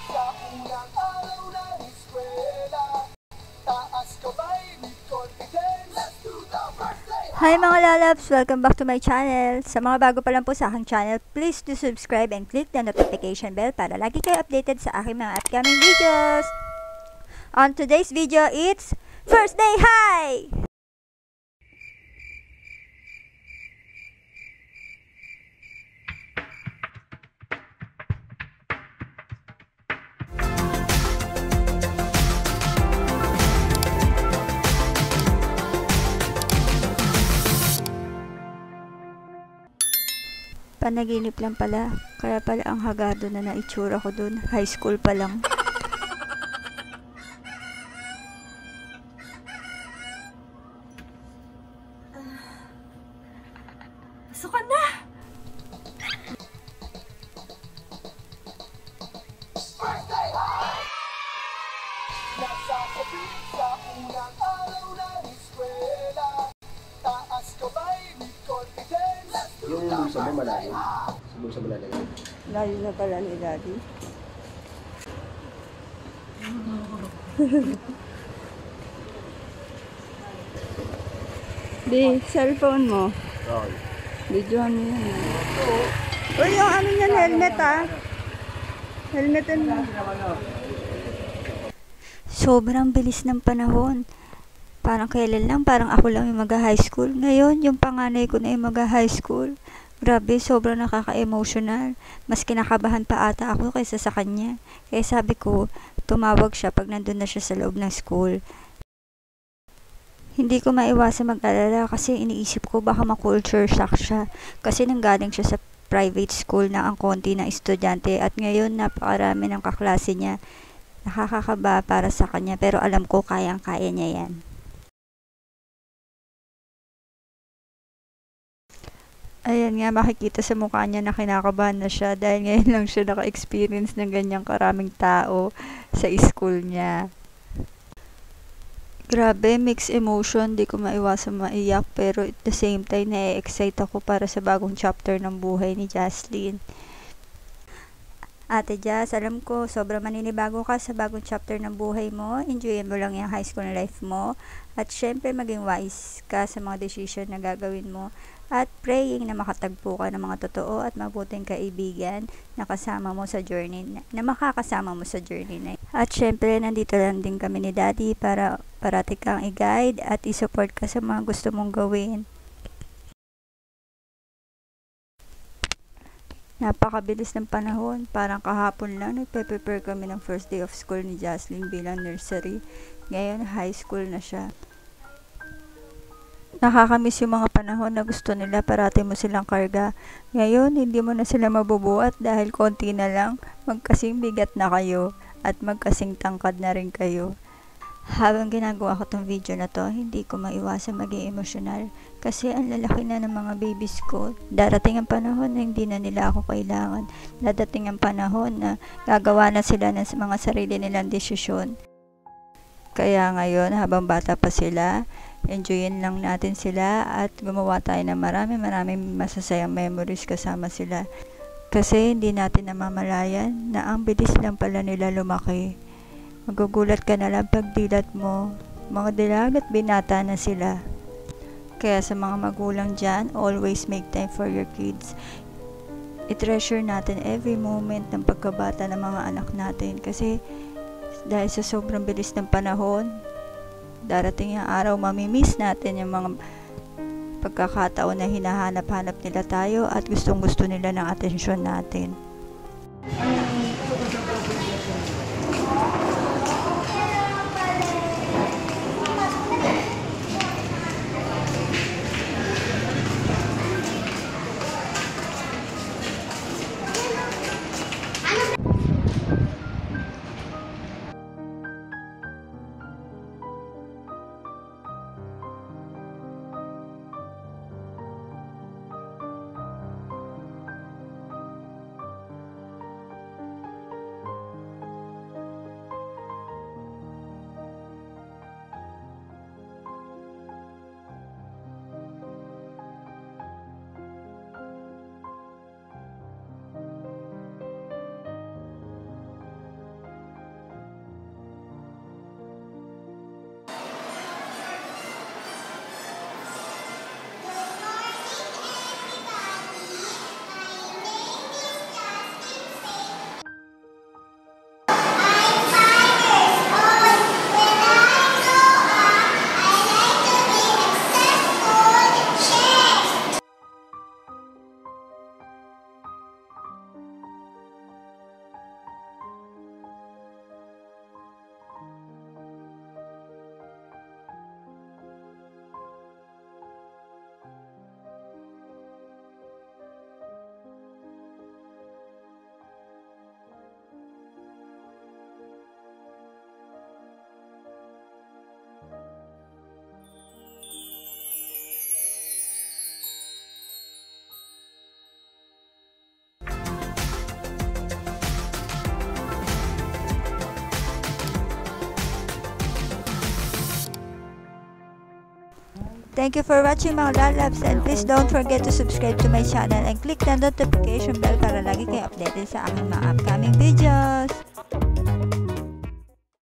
sa unang araw ng eskwela. Taas kamay with confidence. Let's do the first day. Hi mga lalabs! Welcome back to my channel. Sa mga bago pa lang po sa aking channel, please do subscribe and click the notification bell para lagi kayo updated sa aking mga upcoming videos. On today's video, it's First Day High! Panaginip lang pala, kaya pala ang hagado na naitsura ko dun, high school pa lang. Suka na! First day high! Nasasabik sa unang araw ng eskwela. Taas kamay with confidence. Let's do Yung bulsa mo malalim. Sa bulsa mo lalagay. Layo na pala ni Daddy. Di, cellphone mo. Okay. Videohan mo yan. Uy, yung ano yan, helmet ah. Helmetin mo. Sobrang bilis ng panahon. Parang kailan lang, parang ako lang yung mag-high school. Ngayon, yung panganay ko na yung mag-high school. Grabe, sobrang nakaka-emotional. Mas kinakabahan pa ata ako kaysa sa kanya. Kaya sabi ko, tumawag siya pag nandun na siya sa loob ng school. Hindi ko maiwasan mag-alala kasi iniisip ko baka ma-culture shock siya. Kasi nanggaling siya sa private school na ang konti ng estudyante at ngayon napakarami ng kaklase niya. Nakakakaba para sa kanya pero alam ko kayang-kaya niya yan. Ayan nga, makikita sa mukha niya na kinakabahan na siya dahil ngayon lang siya naka-experience ng ganyang karaming tao sa school niya. Grabe, mixed emotion, di ko maiwasan maiyak pero at the same time na-excite ako para sa bagong chapter ng buhay ni Jaslyn. Ate Jazz, alam ko sobrang maninibago ka sa bagong chapter ng buhay mo. Enjoyin mo lang yung high school life mo. At syempre maging wise ka sa mga decision na gagawin mo. At praying na makatagpo ka ng mga totoo at mabuting kaibigan na kasama mo sa journey na makakasama mo sa journey na. At syempre nandito lang din kami ni Daddy para parati kang i-guide at i-support ka sa mga gusto mong gawin. Napakabilis ng panahon, parang kahapon lang nagpe-prepare kami ng first day of school ni Jaslyn bilang nursery. Ngayon high school na siya. Nakakamiss yung mga panahon na gusto nila parati mo silang karga. Ngayon, hindi mo na sila mabubuhat dahil konti na lang. Magkasing bigat na kayo at magkasing tangkad na rin kayo. Habang ginagawa ko tong video na to, hindi ko maiwasan maging emosyonal. Kasi ang lalaki na ng mga babies ko. Darating ang panahon na hindi na nila ako kailangan. Dadating ang panahon na gagawa na sila ng mga sarili nilang desisyon. Kaya ngayon, habang bata pa sila, enjoyin lang natin sila at gumawa tayo ng maraming masasayang memories kasama sila. Kasi hindi natin namamalayan na ang bilis lang pala nila lumaki. Magugulat ka na lang pag dilat mo, mga dilag at binata na sila. Kaya sa mga magulang dyan, always make time for your kids. I-treasure natin every moment ng pagkabata ng mga anak natin kasi dahil sa sobrang bilis ng panahon, darating yung araw mamimiss natin yung mga pagkakataon na hinahanap-hanap nila tayo at gustong-gusto nila ng atensyon natin. Thank you for watching mga lalabs, and please don't forget to subscribe to my channel and click the notification bell para lagi kayo updated sa aking mga upcoming videos.